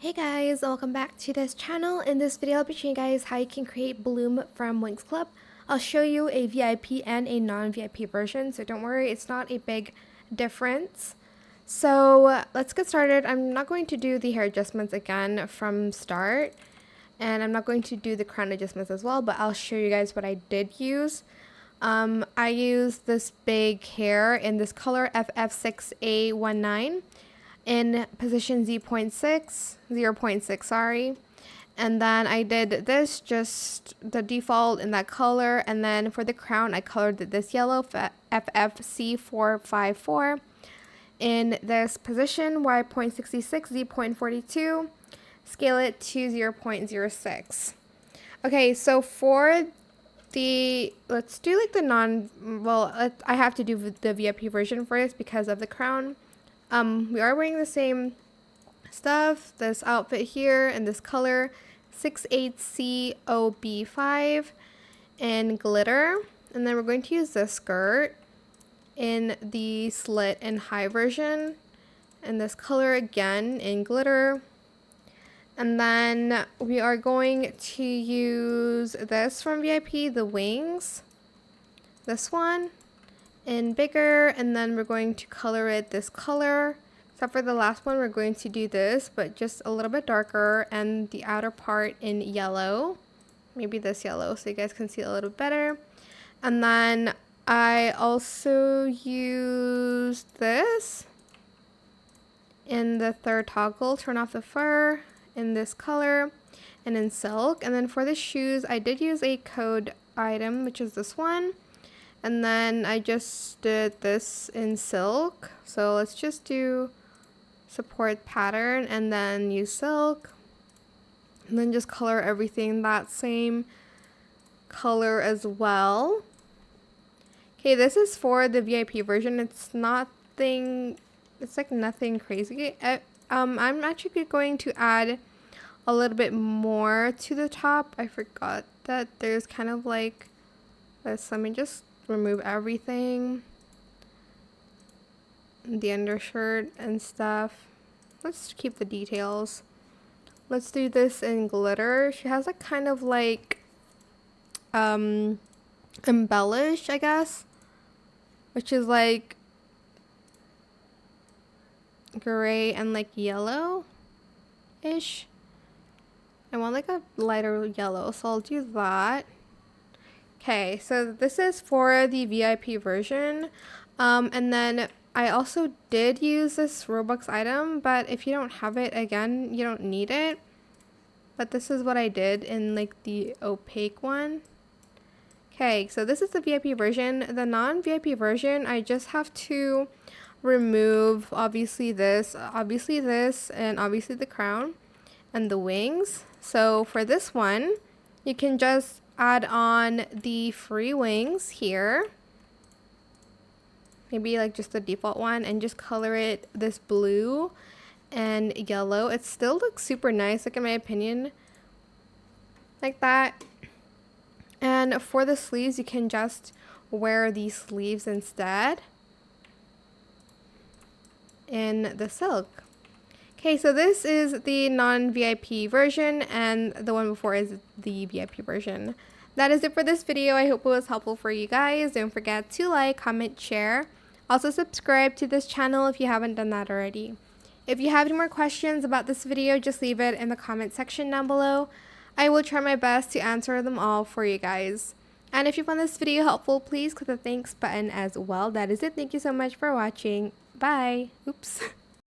Hey guys, welcome back to this channel. In this video, I'll be showing you guys how you can create Bloom from Winx Club. I'll show you a VIP and a non-VIP version, so don't worry, it's not a big difference. So let's get started. I'm not going to do the hair adjustments again from start, and I'm not going to do the crown adjustments as well, but I'll show you guys what I did use. I used this big hair in this color FF6A19. in position 0.6, sorry. And then I did this, just the default in that color. And then for the crown, I colored this yellow FFC454 in this position Y.66, Z.42, scale it to 0.06. Okay, so for the, let's do like the I have to do the VIP version first because of the crown. We are wearing the same stuff, this outfit here in this color, 68COB5 in glitter. And then we're going to use this skirt in the slit and high version, and this color again in glitter. And then we are going to use this from VIP, the Winx, this one in bigger, and then we're going to color it this color. Except for the last one, we're going to do this, but just a little bit darker, and the outer part in yellow, maybe this yellow, so you guys can see it a little better. And then I also used this in the third toggle, turn off the fur, in this color and in silk. And then for the shoes, I did use a code item, which is this one. And then I just did this in silk. So let's just do support pattern and then use silk. And then just color everything that same color as well. Okay, this is for the VIP version. It's like nothing crazy. I'm actually going to add a little bit more to the top. I forgot that there's kind of like this. Let me just remove everything, the undershirt and stuff. Let's keep the details. Let's do this in glitter. She has a kind of like embellish, I guess, which is like gray and like yellow ish. I want like a lighter yellow, so I'll do that. Okay, so this is for the VIP version. And then I also did use this Roblox item, but if you don't have it, again, you don't need it. But this is what I did in like the opaque one. Okay, so this is the VIP version. The non-VIP version, I just have to remove obviously this, and obviously the crown and the wings. So for this one, you can just add on the free wings here, maybe like just the default one, and just color it this blue and yellow. It still looks super nice, like in my opinion, like that. And for the sleeves, you can just wear these sleeves instead in the silk. Okay, so this is the non-VIP version, and the one before is the VIP version. That is it for this video. I hope it was helpful for you guys. Don't forget to like, comment, share. Also subscribe to this channel if you haven't done that already. If you have any more questions about this video, just leave it in the comment section down below. I will try my best to answer them all for you guys. And if you found this video helpful, please click the thanks button as well. That is it. Thank you so much for watching. Bye. Oops.